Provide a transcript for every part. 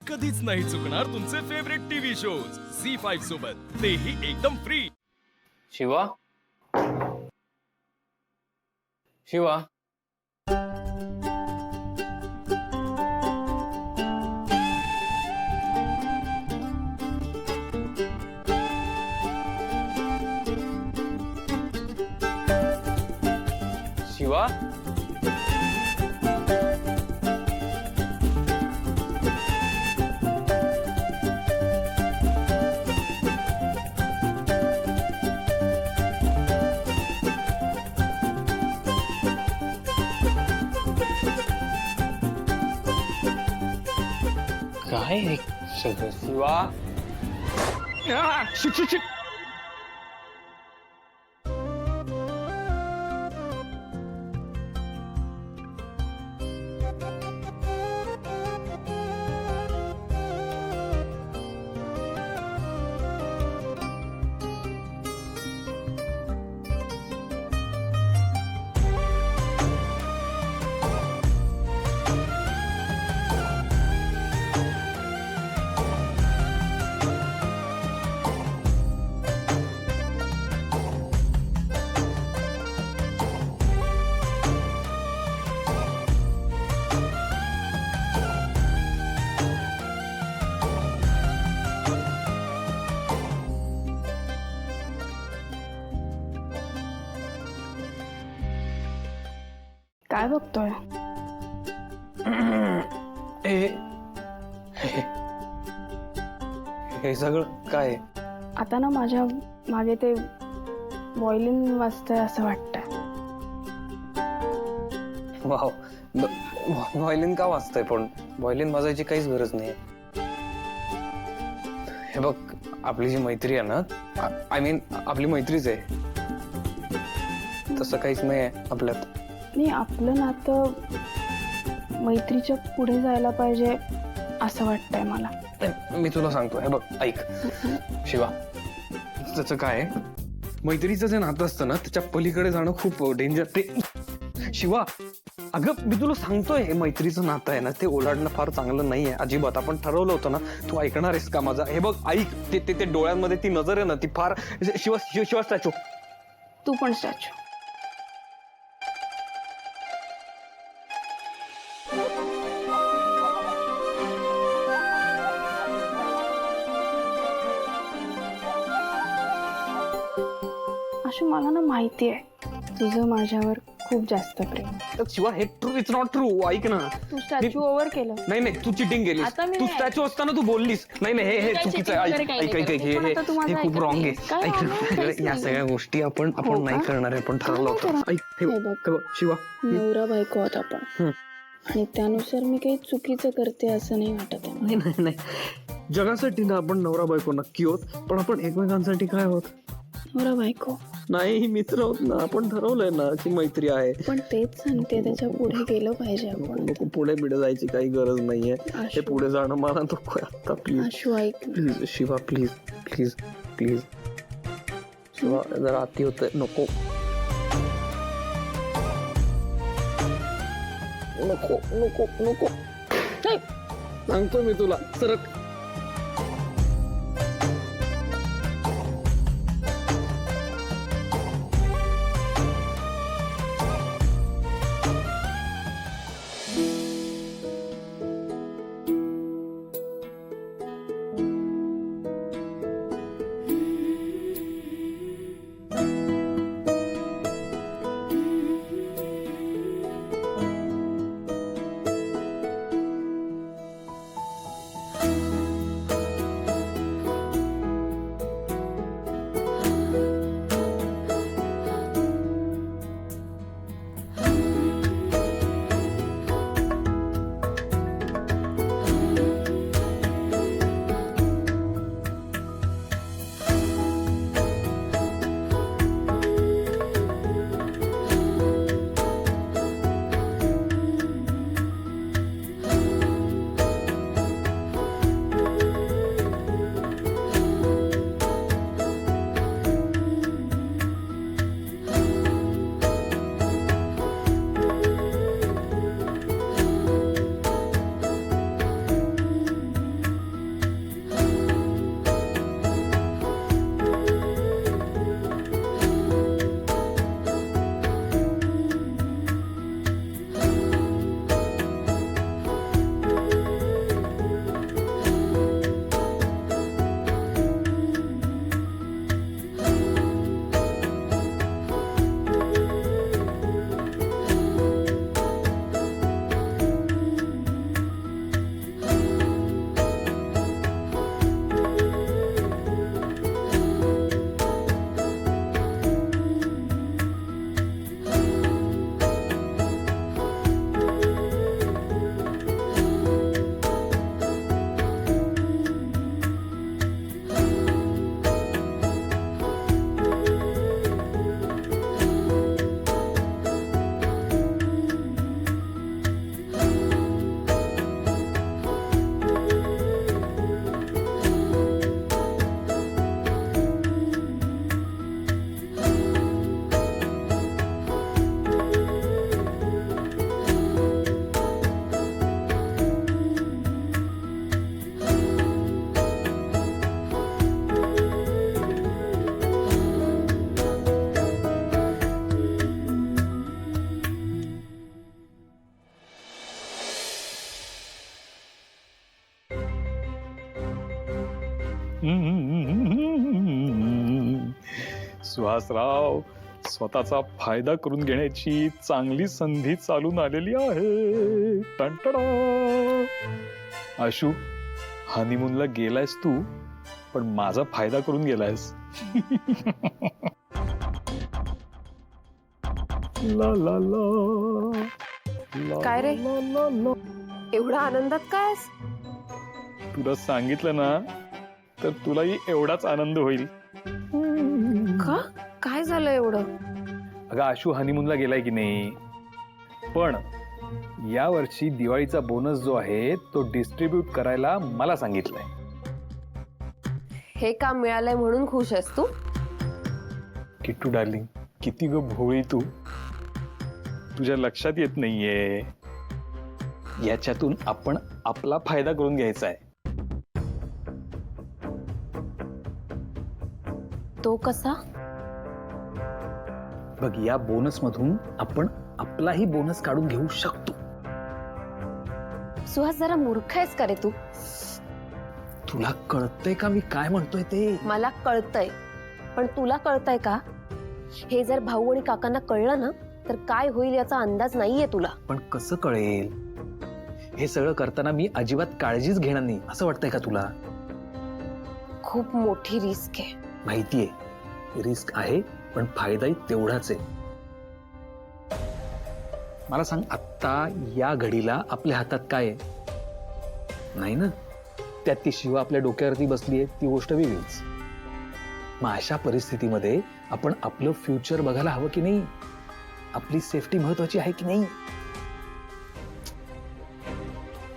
कधीच नाही चुकणार तुमचे फेवरेट टीव्ही शोज झी5 सोबत, तेही एकदम फ्री. शिवा शिवा शिवा काय हे सगळं शिवा शिट शिट शिट काय बघतोय? हे सगळं काय आता ना माझ्या मागे ते व्हायोलिन वाजतंय असं वाटतंय. वाव व्हायोलिन का वाजतंय? पण व्हायोलिन वाजायची काहीच गरज नाही. हे बघ, आपली जी मैत्री आहे ना, आय मीन आपली मैत्रीच आहे, तसं काहीच नाही आहे आपल्यात. नाही, आपलं नातं मैत्रीच्या पुढे जायला पाहिजे असं वाटतंय मला. मी तुला सांगतो, हे बघ ऐक शिवा, त्याचं काय आहे, मैत्रीचं जे नातं असतं ना त्याच्या पलीकडे जाणं खूप डेंजर. ते शिवा, अगं मी तुला सांगतोय, हे मैत्रीचं नातं आहे ना ते ओलांडणं फार चांगलं नाहीये अजिबात. आपण ठरवलं होतं ना, तू ऐकणार आहेस का माझा? हे बघ ऐक, ते डोळ्यांमध्ये ती नजर आहे ना ती फार. शिवा शिवा स्टॅच्यू, तू पण स्टॅच्यू. अशी मला ना माहिती आहे तुझं माझ्यावर खूप जास्त प्रेम. शिवा हे ट्रू, इट्स नॉट ट्रू. ऐक ना, तू स्टॅच्यू ओव्हर केलं. नाही नाही, तू चिटिंग केलीस. आता मी तू नाही. स्टॅच्यू असताना तू बोललीस. नाही नाही, हे चुकीचं आहे. ऐक ऐक ऐक, हे खूप रॉंग आहे. ऐक, या सगळ्या गोष्टी आपण नाही करणार आहे, आपण ठरवलं होतं. ऐक, हे बघ शिवा, नवरा बायको आहोत आपण, आणि त्यानुसार मी काही चुकीचं करते असं नाही वाटत आहे. नाही नाही नाही, जगासाठी ना आपण नवरा बायको नक्की होत, पण आपण एकमेकांसाठी काय होत? नवरा बायको नाही, मित्र होत ना. आपण ठरवलंय ना की मैत्री आहे. पण तेच सांगते, त्याच्या पुढे गेलं पाहिजे आपण. नको, पुढे बिडे जायची काही गरज नाहीये. हे पुढे जाणं मला नको आता. प्लीज आशू ऐक. Please Shiva, please please please Shiva, जरा अति होतंय. नको नको नको नको, सांगतो मी तुला, सरक. सुहासराव, स्वतःचा फायदा करून घेण्याची चांगली संधी चालून आलेली आहे. टंटडा. आशू, हनीमूनला गेलायस तू, पण माझा फायदा करून गेलायस. ला ला ला. काय रे? ला ला ला. एवढा आनंदात काय? तुला सांगितलं ना तर तुलाही एवढाच आनंद होईल. का? काय झालं एवढं? अगं आशू हनीमूनला गेलाय की नाही, पण या वर्षी दिवाळीचा बोनस जो आहे तो डिस्ट्रीब्यूट करायला मला सांगितलंय. हे काम मिळालंय म्हणून खुश आहेस तू? किट्टू डार्लिंग, किती ग भोळी तू. तुझ्या लक्षात येत नाहीये, याच्यातून आपण आपला फायदा करून घ्यायचा आहे. तो कसा? बघ, या बोनस मधून आपण आपलाही बोनस काढून घेऊ शकतो. सुहास, जरा मूर्ख आहेस का रे तू? तुला कळतंय का मी काय म्हणतोय ते? मला कळतंय, पण तुला कळतंय का? हे जर भाऊ आणि काकांना कळलं ना तर काय होईल याचा अंदाज नाहीये तुला. पण कसं कळेल? हे सगळं करताना मी अजिबात काळजीच घेणार नाही असं वाटतंय का तुला? खूप मोठी रिस्क आहे. माहितीये, रिस्क आहे, पण फायदाही तेवढाच आहे. मला सांग, आत्ता या घडीला आपल्या हातात काय आहे? नाही ना. त्यात ती शिवा आपल्या डोक्यावरती बसली आहे ती गोष्ट वेगळीच. मग अशा परिस्थितीमध्ये आपण आपलं फ्युचर बघायला हवं की नाही? आपली सेफ्टी महत्वाची आहे की नाही?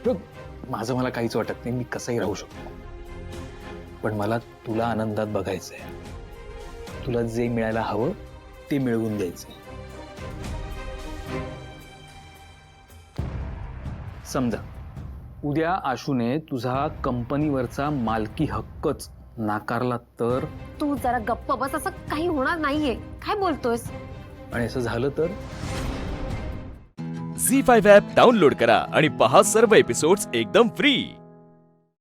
बघ, माझं मला काहीच वाटत नाही, मी कसंही राहू शकतो, पण मला तुला आनंदात बघायचंय. तुला जे मिळायला हवं ते मिळवून द्यायचंय. समजा उद्या आशूने तुझा कंपनीवरचा मालकी हक्कच नाकारला तर? तू जरा गप्प बस, असं काही होणार नाहीये. काय बोलतोयस? आणि असं झालं तर? झी 5 ॲप डाउनलोड करा आणि पहा सर्व एपिसोड्स एकदम फ्री.